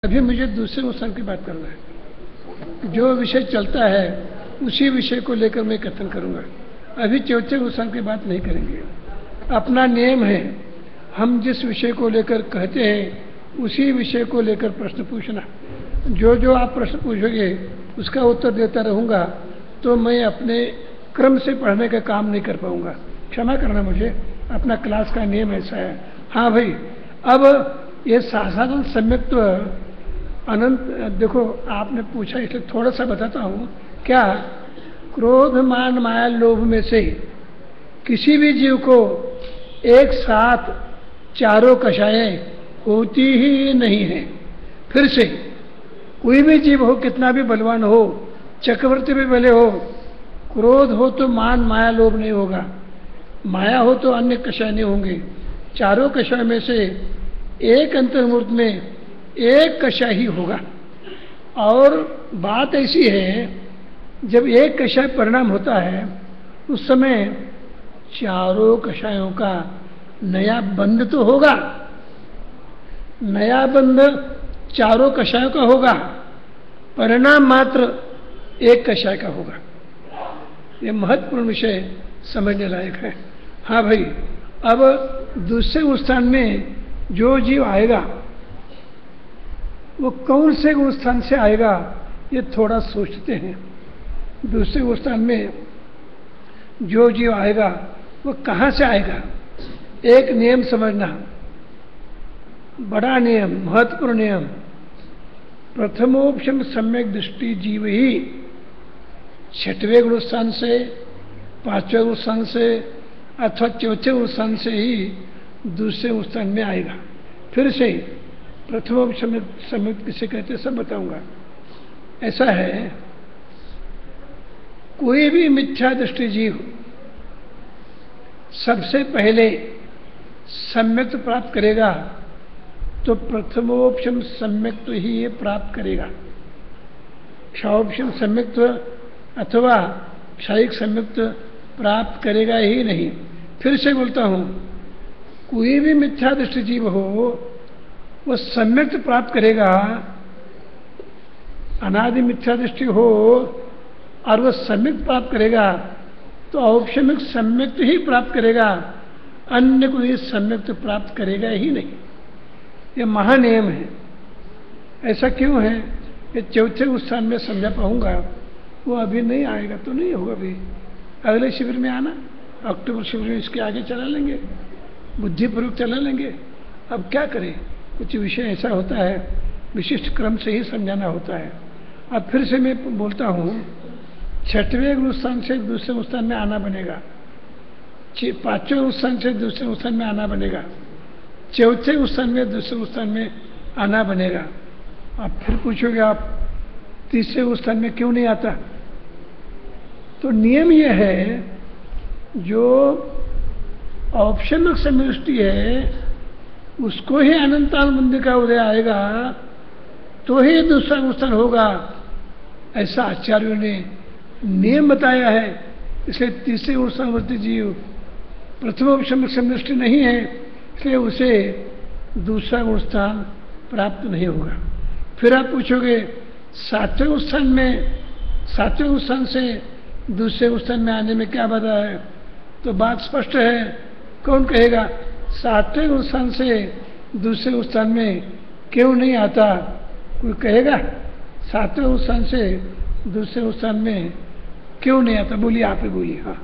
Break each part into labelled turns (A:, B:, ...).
A: अभी मुझे दूसरे नुकसान की बात करना है। जो विषय चलता है उसी विषय को लेकर मैं कथन करूंगा। अभी चौथे नुकसान की बात नहीं करेंगे। अपना नियम है, हम जिस विषय को लेकर कहते हैं उसी विषय को लेकर प्रश्न पूछना। जो जो आप प्रश्न पूछोगे उसका उत्तर देता रहूँगा तो मैं अपने क्रम से पढ़ने का काम नहीं कर पाऊँगा। क्षमा करना मुझे, अपना क्लास का नियम ऐसा है। हाँ भाई, अब ये साधारण सम्यक्त्व अनंत, देखो आपने पूछा इसलिए थोड़ा सा बताता हूँ। क्या क्रोध मान माया लोभ में से किसी भी जीव को एक साथ चारों कषायें होती ही नहीं है। फिर से कोई भी जीव हो, कितना भी बलवान हो, चक्रवर्ती भी भले हो, क्रोध हो तो मान माया लोभ नहीं होगा, माया हो तो अन्य कषाय नहीं होंगे। चारों कषाय में से एक अंतर्मूर्त में एक कषाय ही होगा। और बात ऐसी है, जब एक कषाय परिणाम होता है उस समय चारों कषायों का नया बंध तो होगा, नया बंध चारों कषायों का होगा, परिणाम मात्र एक कषाय का होगा। ये महत्वपूर्ण विषय समझने लायक है। हाँ भाई, अब दूसरे स्थान में जो जीव आएगा वो कौन से स्थान से आएगा ये थोड़ा सोचते हैं। दूसरे स्थान में जो जीव आएगा वो कहाँ से आएगा। एक नियम समझना, बड़ा नियम, महत्वपूर्ण नियम। प्रथमोपशम सम्यक दृष्टि जीव ही छठवें गुण स्थान से, पांचवें गुण स्थान से अथवा चौथे गुण स्थान से ही दूसरे स्थान में आएगा। फिर से प्रथमोपशम सम्यक किसे कहते सब बताऊंगा। ऐसा है, कोई भी मिथ्या दृष्टि जीव सबसे पहले सम्यक्त्व प्राप्त करेगा तो प्रथमोपशम सम्यक्त्व ही ये प्राप्त करेगा। क्षयोपशम सम्यक्त्व अथवा क्षयिक सम्यक्त्व प्राप्त करेगा ही नहीं। फिर से बोलता हूं, कोई भी मिथ्या दृष्टि जीव हो वो सम्यक्त्व प्राप्त करेगा। अनादि मिथ्या दृष्टि हो और वह सम्यक्त्व प्राप्त करेगा तो औपशमिक सम्यक्त्व ही प्राप्त करेगा, अन्य कोई सम्यक्त्व प्राप्त करेगा ही नहीं। ये महानियम है। ऐसा क्यों है ये चौथे स्थान में समझा पाऊंगा। वो अभी नहीं आएगा तो नहीं होगा। अभी अगले शिविर में आना, अक्टूबर शिविर में इसके आगे चला लेंगे, बुद्धिपूर्वक चला लेंगे। अब क्या करें, कुछ विषय ऐसा होता है विशिष्ट क्रम से ही समझाना होता है। अब फिर से मैं बोलता हूँ, छठवें स्थान से दूसरे स्थान में आना बनेगा, पांचवें स्थान से दूसरे स्थान में आना बनेगा, चौथे स्थान में दूसरे स्थान में आना बनेगा। अब फिर पूछोगे आप तीसरे स्थान में क्यों नहीं आता। तो नियम यह है, जो औपशमिक समष्टि है उसको ही अनंतानुबंध का उदय आएगा तो ही दूसरा स्थान होगा। ऐसा आचार्यों ने नियम बताया है। इसलिए तीसरे ऊर्जावर्ती जीव प्रथमोपशमिक समष्टि नहीं है, इसलिए उसे दूसरा गुण स्थान प्राप्त नहीं होगा। फिर आप पूछोगे सातवें स्थान में, सातवें स्थान से दूसरे स्थान में आने में क्या बाधा है। तो बात स्पष्ट है। कौन कहेगा सातवें स्थान से दूसरे स्थान में क्यों नहीं आता। कोई कहेगा सातवें स्थान से दूसरे स्थान में क्यों नहीं आता। बोलिए, आप ही बोलिए। हाँ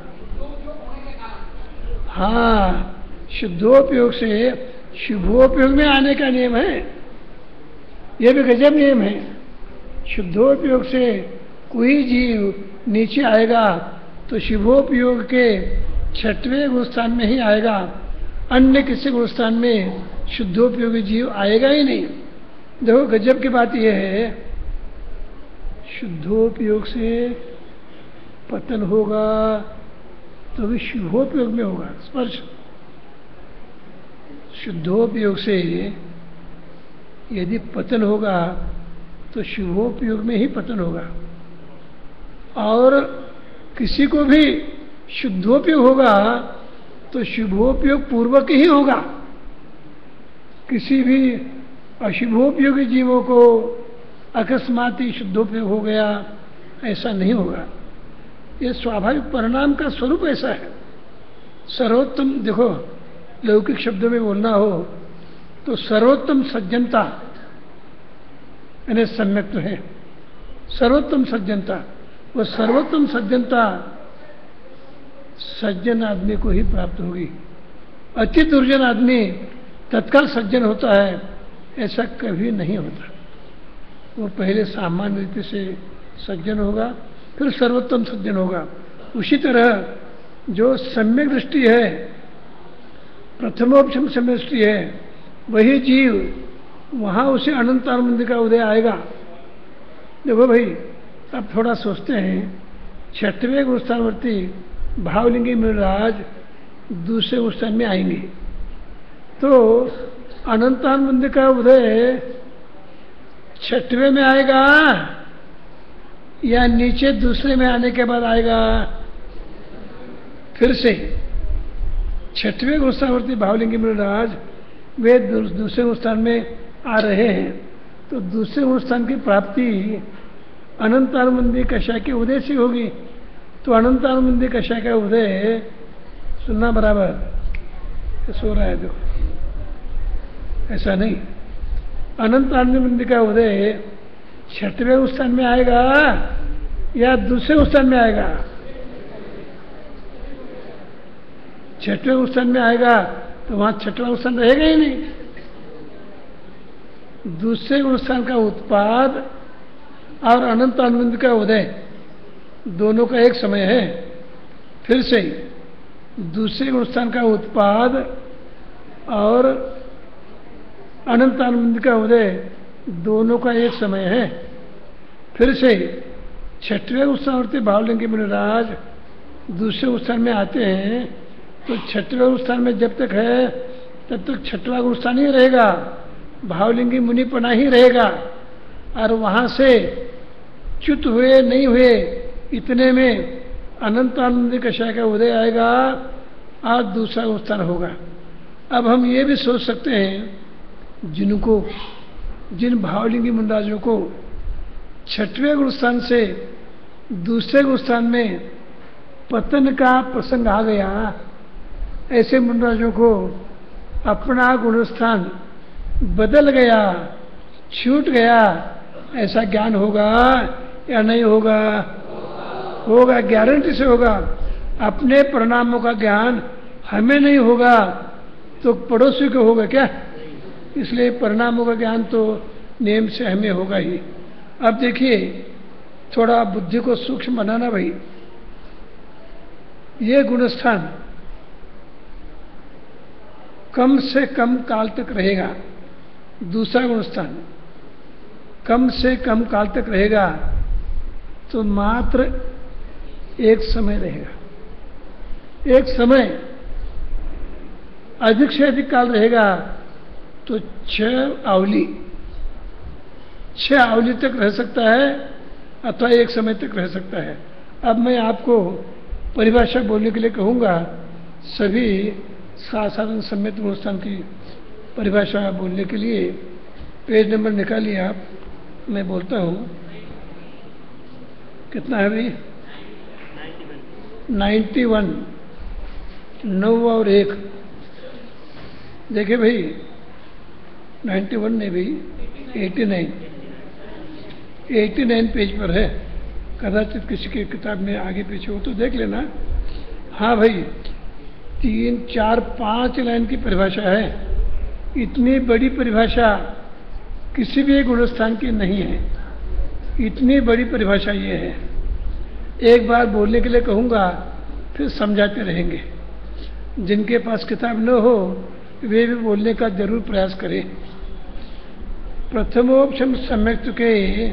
A: हाँ, शुद्धोपयोग से शुभोपयोग में आने का नियम है। यह भी गजब नियम है। शुद्धोपयोग से कोई जीव नीचे आएगा तो शुभोपयोग के छठवें गुणस्थान में ही आएगा, अन्य किसी गुणस्थान में शुद्धोपयोगी जीव आएगा ही नहीं। देखो गजब की बात यह है, शुद्धोपयोग से पतन होगा तो भी शुभोपयोग में होगा। स्पर्श शुद्धोपयोग से यदि पतन होगा तो शुभोपयोग में ही पतन होगा। और किसी को भी शुद्धोपयोग होगा तो शुभोपयोग पूर्वक ही होगा। किसी भी अशुभोपयोगी जीवों को अकस्मात ही शुद्धोपयोग हो गया, ऐसा नहीं होगा। ये स्वाभाविक परिणाम का स्वरूप ऐसा है। सर्वोत्तम, देखो लौकिक शब्दों में बोलना हो तो सर्वोत्तम सज्जनता यानी सम्यक्त्व है। सर्वोत्तम सज्जनता, वो सर्वोत्तम सज्जनता सज्जन आदमी को ही प्राप्त होगी। अति दुर्जन आदमी तत्काल सज्जन होता है, ऐसा कभी नहीं होता। वो पहले सामान्य रीति से सज्जन होगा, फिर सर्वोत्तम सज्जन होगा। उसी तरह जो सम्यक दृष्टि है, प्रथमोपशम सम्यक दृष्टि है, वही जीव वहां उसे अनंत आनंद का उदय आएगा। देखो भाई, अब थोड़ा सोचते हैं, छठवें गुणस्थानवर्ती भावलिंगी मृगराज दूसरे स्थान में आएंगे तो अनंतानंद का उदय छठवें में आएगा या नीचे दूसरे में आने के बाद आएगा? फिर से छठवें गुणस्थानवर्ती भावलिंगी मृगराज वे दूसरे स्थान में आ रहे हैं, तो दूसरे स्थान की प्राप्ति अनंतानंदी कषाय के उदय से होगी। तो अनंतानंदी कषाय का उदय सुनना बराबर सो रहा है, देखो ऐसा नहीं। अनंतानंदी का उदय छठवें स्थान में आएगा या दूसरे स्थान में आएगा? छठवें स्थान में आएगा तो वहां छठवां स्थान रहेगा ही नहीं। दूसरे स्थान का उत्पाद और अनंत आनंद का उदय दोनों का एक समय है। फिर से दूसरे स्थान का उत्पाद और अनंत आनंद का उदय दोनों का एक समय है। फिर से छठवें स्थानवर्ती भावलिंगी मृगराज दूसरे स्थान में आते हैं, तो छठवें स्थान में जब तक है तब तक छठवां स्थान ही रहेगा, भावलिंगी मुनिपना ही रहेगा। और वहां से च्युत हुए नहीं हुए इतने में अनंत आनंद कषाय का उदय आएगा और दूसरा स्थान होगा। अब हम ये भी सोच सकते हैं, जिन भावलिंगी मुंडाजों को छठवें गुणस्थान से दूसरे गुणस्थान में पतन का प्रसंग आ गया, ऐसे मुंडाजों को अपना गुणस्थान बदल गया, छूट गया, ऐसा ज्ञान होगा या नहीं होगा? होगा, गारंटी से होगा। अपने परिणामों का ज्ञान हमें नहीं होगा तो पड़ोसी को होगा क्या? इसलिए परिणामों का ज्ञान तो नियम से हमें होगा ही। अब देखिए, थोड़ा बुद्धि को सूक्ष्म बनाना भाई। ये गुणस्थान कम से कम काल तक रहेगा, दूसरा गुणस्थान कम से कम काल तक रहेगा, तो मात्र एक समय रहेगा। एक समय अधिक से अधिक काल रहेगा तो 6 आवली तक रह सकता है अथवा एक समय तक रह सकता है। अब मैं आपको परिभाषा बोलने के लिए कहूँगा, सभी साधारण सम्यक गुणस्थान की परिभाषा बोलने के लिए पेज नंबर निकालिए आप, मैं बोलता हूँ। कितना है भाई? 91, 9 और 1। देखिए भाई, 91 नहीं भाई, 89 पेज पर है। कदाचित किसी की किताब में आगे पीछे हो तो देख लेना। हाँ भाई, 3, 4, 5 लाइन की परिभाषा है। इतनी बड़ी परिभाषा किसी भी गुणस्थान की नहीं है। इतनी बड़ी परिभाषा ये है। एक बार बोलने के लिए कहूँगा, फिर समझाते रहेंगे। जिनके पास किताब न हो वे भी बोलने का जरूर प्रयास करें। प्रथमोपशम सम्यक्त्व के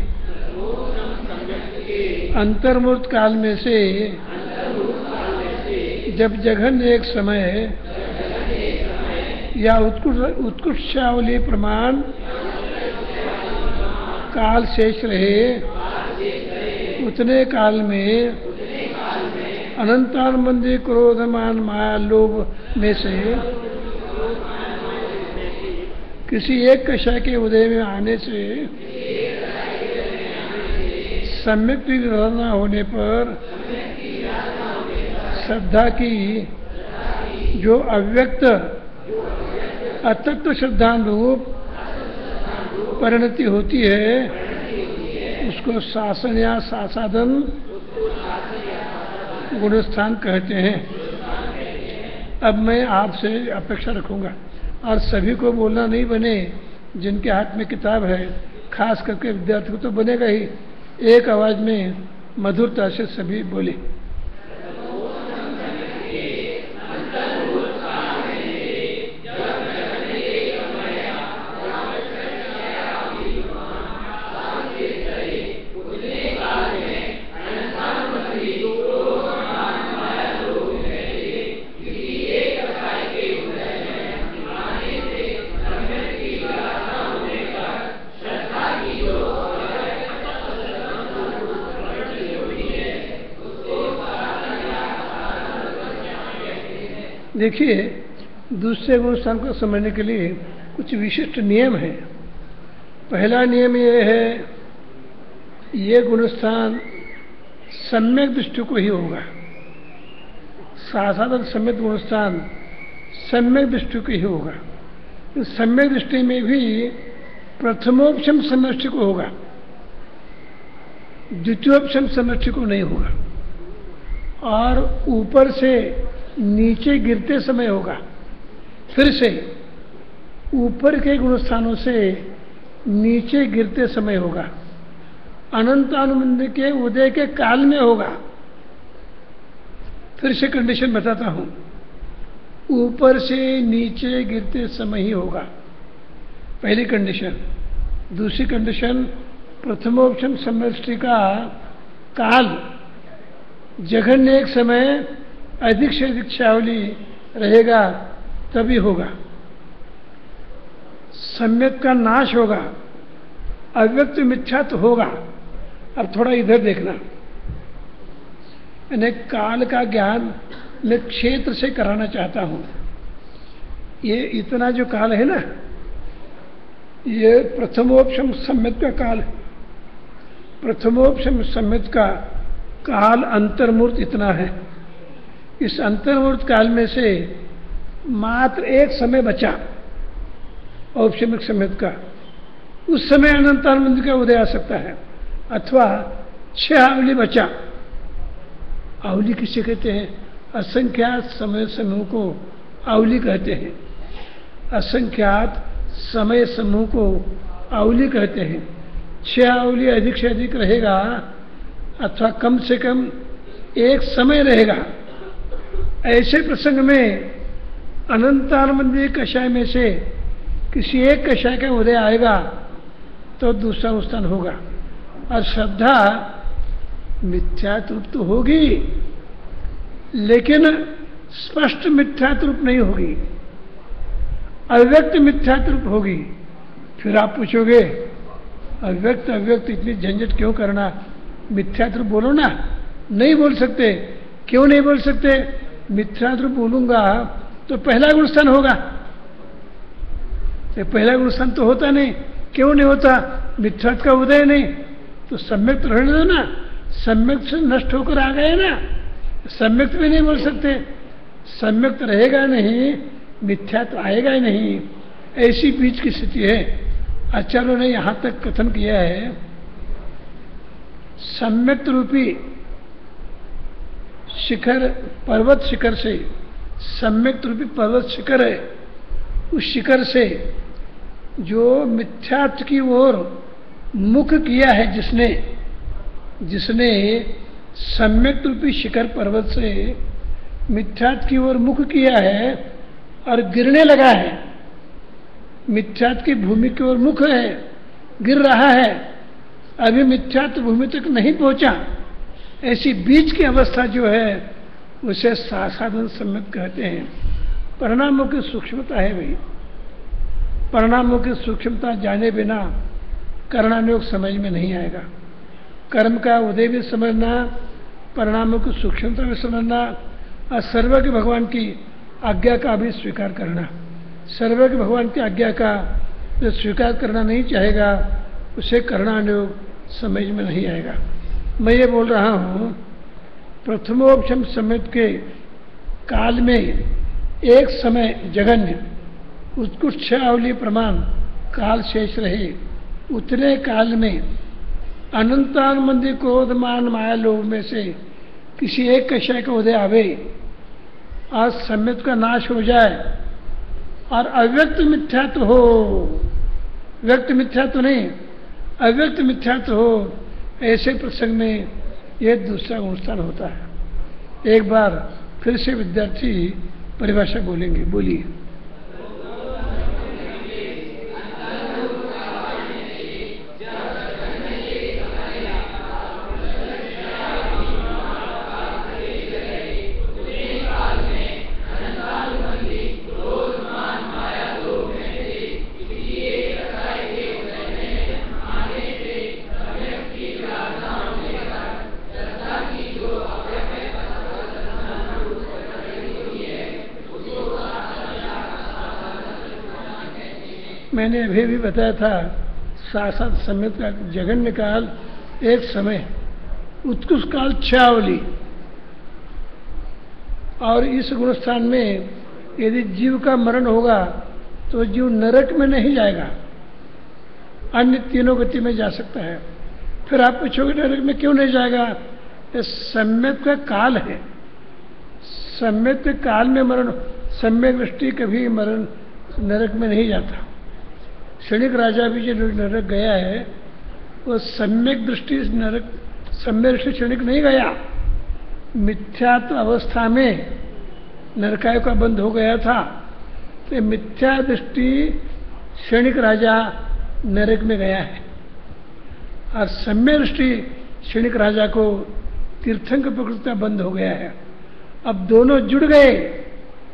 A: अंतर्मूर्त काल में से जब जघन एक समय या उत्कृष्टावली प्रमाण काल शेष रहे, उतने काल में अनंतानंदी क्रोधमान माया लोभ में से किसी एक कषाय के उदय में आने से सम्यक की विधान होने पर श्रद्धा की जो अव्यक्त अतत्व श्रद्धानुरूप परिणति होती है उसको शासन या सासाधन गुणस्थान कहते हैं। अब मैं आपसे अपेक्षा रखूंगा और सभी को बोलना नहीं बने, जिनके हाथ में किताब है खास करके विद्यार्थी को तो बनेगा ही, एक आवाज में मधुरता से सभी बोले। देखिए, दूसरे गुणस्थान को समझने के लिए कुछ विशिष्ट नियम हैं। पहला नियम ये है, ये गुणस्थान सम्यक दृष्टि को ही होगा। साधारण सम्यक गुणस्थान सम्यक दृष्टि को ही होगा। इस सम्यक दृष्टि में भी प्रथमोपशम समष्टि को होगा, द्वितीयोपशम समष्टि को नहीं होगा, और ऊपर से नीचे गिरते समय होगा। फिर से ऊपर के गुणस्थानों से नीचे गिरते समय होगा। अनंतानुबंध के उदय के काल में होगा। फिर से कंडीशन बताता हूं, ऊपर से नीचे गिरते समय ही होगा, पहली कंडीशन। दूसरी कंडीशन, प्रथमोपशम समष्टि का काल जघन्य एक समय अधिक से अधिक छावली रहेगा तभी होगा। सम्यक का नाश होगा, अव्यक्त मिथ्या तो होगा। अब थोड़ा इधर देखना, मैंने काल का ज्ञान मैं क्षेत्र से कराना चाहता हूं। ये इतना जो काल है ना, ये प्रथमोपशम सम्यक का काल। प्रथमोपशम सम्यक का काल अंतर्मूर्त इतना है। इस अंतर्मूर्त काल में से मात्र एक समय बचा औपशमिक सम्यक का। उस समय अनंतानुबंध का उदय आ सकता है, अथवा 6 आवली बचा। आवली किसे कहते हैं? असंख्यात समय समूह को आवली कहते हैं। असंख्यात समय समूह को आवली कहते हैं। 6 आवली अधिक से अधिक रहेगा, अथवा कम से कम एक समय रहेगा। ऐसे प्रसंग में अनंतानुबंधी कषाय में से किसी एक कषाय का उदय आएगा तो दूसरा उत्थान होगा। और श्रद्धा मिथ्यात्व तो होगी, लेकिन स्पष्ट मिथ्यात्व नहीं होगी, अव्यक्त मिथ्यात्व होगी। फिर आप पूछोगे, अव्यक्त अव्यक्त इतनी झंझट क्यों करना, मिथ्यात्व बोलो ना। नहीं बोल सकते। क्यों नहीं बोल सकते? मिथ्यात्व बोलूंगा तो पहला गुणस्थान होगा। पहला गुणस्थान तो होता नहीं। क्यों नहीं होता? मिथ्यात्व का उदय नहीं, तो सम्यक रहने दो ना। सम्यक से नष्ट होकर आ गए ना, सम्यक भी नहीं बोल सकते। सम्यक रहेगा नहीं, मिथ्यात्व आएगा ही नहीं। ऐसी बीच की स्थिति है। आचार्यों ने यहां तक कथन किया है, सम्यक रूपी शिखर, पर्वत शिखर से, सम्यक रूपी पर्वत शिखर है, उस शिखर से जो मिथ्यात्व की ओर मुख किया है, जिसने सम्यक रूपी शिखर पर्वत से मिथ्यात्व की ओर मुख किया है और गिरने लगा है, मिथ्यात्व की भूमि की ओर मुख है, गिर रहा है, अभी मिथ्यात्व भूमि तक नहीं पहुंचा, ऐसी बीच की अवस्था जो है उसे साधारण सम्यक कहते हैं। परिणामों की सूक्ष्मता है भाई। परिणामों की सूक्ष्मता जाने बिना करणानुयोग समझ में नहीं आएगा। कर्म का उदय भी समझना, परिणामों की सूक्ष्मता भी समझना, और सर्वज्ञ भगवान की आज्ञा का भी स्वीकार करना। सर्वज्ञ भगवान की आज्ञा का जो स्वीकार करना नहीं चाहेगा उसे करणानुयोग समझ में नहीं आएगा। मैं ये बोल रहा हूँ, प्रथमोपशम समेत के काल में एक समय जगन्य उत्कृष्ट अवली प्रमाण काल शेष रहे, उतने काल में अनंतानुबंधी क्रोधमान माया लोभ में से किसी एक कषय का उदय आवे और सम्यक का नाश हो जाए और अव्यक्त मिथ्यात्व हो, व्यक्त मिथ्यात्व नहीं, अव्यक्त मिथ्यात्व हो, ऐसे प्रसंग में यह दूसरा अनुष्ठान होता है। एक बार फिर से विद्यार्थी परिभाषा बोलेंगे, बोलिए। मैंने अभी भी बताया था, साक्षात सम्यक का जगन्य काल एक समय, उत्कृष्ट काल छावली। और इस गुणस्थान में यदि जीव का मरण होगा तो जीव नरक में नहीं जाएगा, अन्य तीनों गति में जा सकता है। फिर आप पूछोगे नरक में क्यों नहीं जाएगा? ये सम्यक का काल है, सम्यक के काल में मरण, सम्यक दृष्टि कभी मरण नरक में नहीं जाता। क्षणिक राजा भी जो नरक गया है वो सम्यक दृष्टि नरक, सम्यक दृष्टि क्षणिक नहीं गया, मिथ्यात्व अवस्था में नरकाय का बंद हो गया था, तो मिथ्या दृष्टि क्षणिक राजा नरक में गया है और सम्यक दृष्टि क्षणिक राजा को तीर्थंकर प्रकृति बंद हो गया है। अब दोनों जुड़ गए,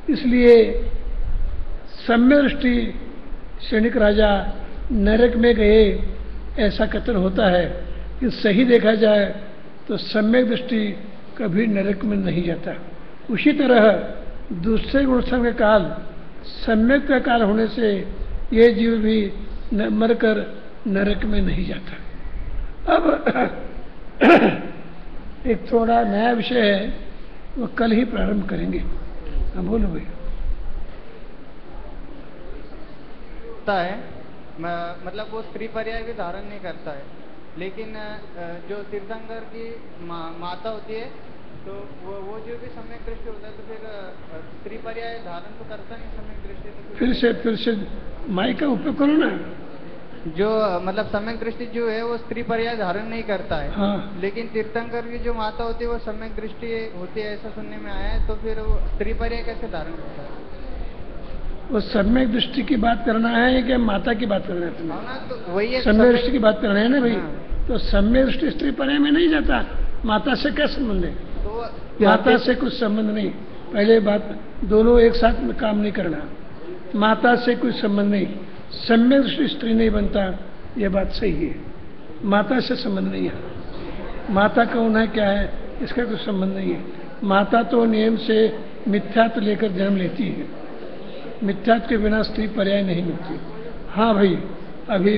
A: इसलिए सम्यक दृष्टि क्षणिक राजा नरक में गए ऐसा कथन होता है। कि सही देखा जाए तो सम्यक दृष्टि कभी नरक में नहीं जाता। उसी तरह दूसरे गुणस्थान का काल सम्यक का काल होने से ये जीव भी मरकर नरक में नहीं जाता। अब एक थोड़ा नया विषय है, वो कल ही प्रारंभ करेंगे। हाँ बोलो भाई।
B: है मतलब वो स्त्री पर्याय भी धारण नहीं करता है, लेकिन जो तीर्थंकर की माता होती है तो वो जो भी सम्यक दृष्टि होता है तो फिर स्त्री पर्याय धारण तो करता नहीं सम्यक दृष्टि। तो
A: फिर से माइक का उपयोग करो ना।
B: जो मतलब सम्यक दृष्टि जो है वो स्त्री पर्याय धारण नहीं करता है।
A: हाँ।
B: लेकिन तीर्थंकर की जो माता होती है वो सम्यक दृष्टि होती है, ऐसा सुनने में आया है। तो फिर वो स्त्री पर्याय कैसे धारण करता है?
A: वो सम्यक दृष्टि की बात करना है कि माता की बात करना है तुम्हें?
B: हाँ, तो वही है,
A: सम्यक दृष्टि की बात करना है ना भाई।
B: हाँ।
A: तो सम्यक दृष्टि स्त्री पर्याय में नहीं जाता, माता से क्या संबंध है?
B: तो
A: माता से कुछ संबंध नहीं। पहले बात, दोनों एक साथ में काम नहीं करना। माता से कोई संबंध नहीं, सम्यक दृष्टि स्त्री नहीं बनता, ये बात सही है। माता से संबंध नहीं है। माता कौन है क्या है इसका कोई संबंध नहीं है। माता तो नियम से मिथ्यात्व लेकर जन्म लेती है, मिथ्यात्व के बिना स्त्री पर्याय नहीं मिलती। हाँ भाई, अभी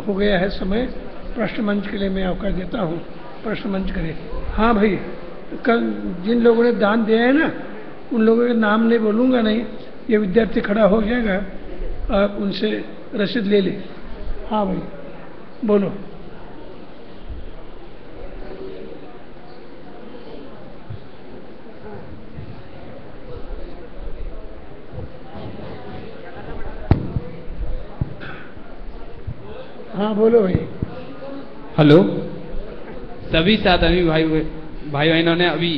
A: हो गया है समय, प्रश्न मंच के लिए मैं अवकाश देता हूँ, प्रश्न मंच करें। हाँ भाई, कल जिन लोगों ने दान दिया है ना, उन लोगों के नाम नहीं बोलूँगा नहीं, ये विद्यार्थी खड़ा हो जाएगा, आप उनसे रसीद ले ले। हाँ भाई बोलो। हाँ बोलो भाई।
C: हेलो, सभी साधवी भाई बहनों ने अभी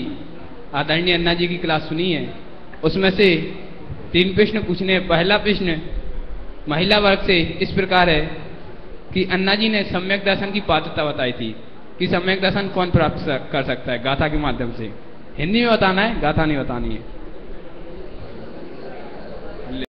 C: आदरणीय अन्ना जी की क्लास सुनी है। उसमें से 3 प्रश्न पूछने। पहला प्रश्न महिला वर्ग से इस प्रकार है कि अन्ना जी ने सम्यक दर्शन की पात्रता बताई थी कि सम्यक दर्शन कौन प्राप्त कर सकता है गाथा के माध्यम से। हिंदी में बताना है, गाथा नहीं बतानी है।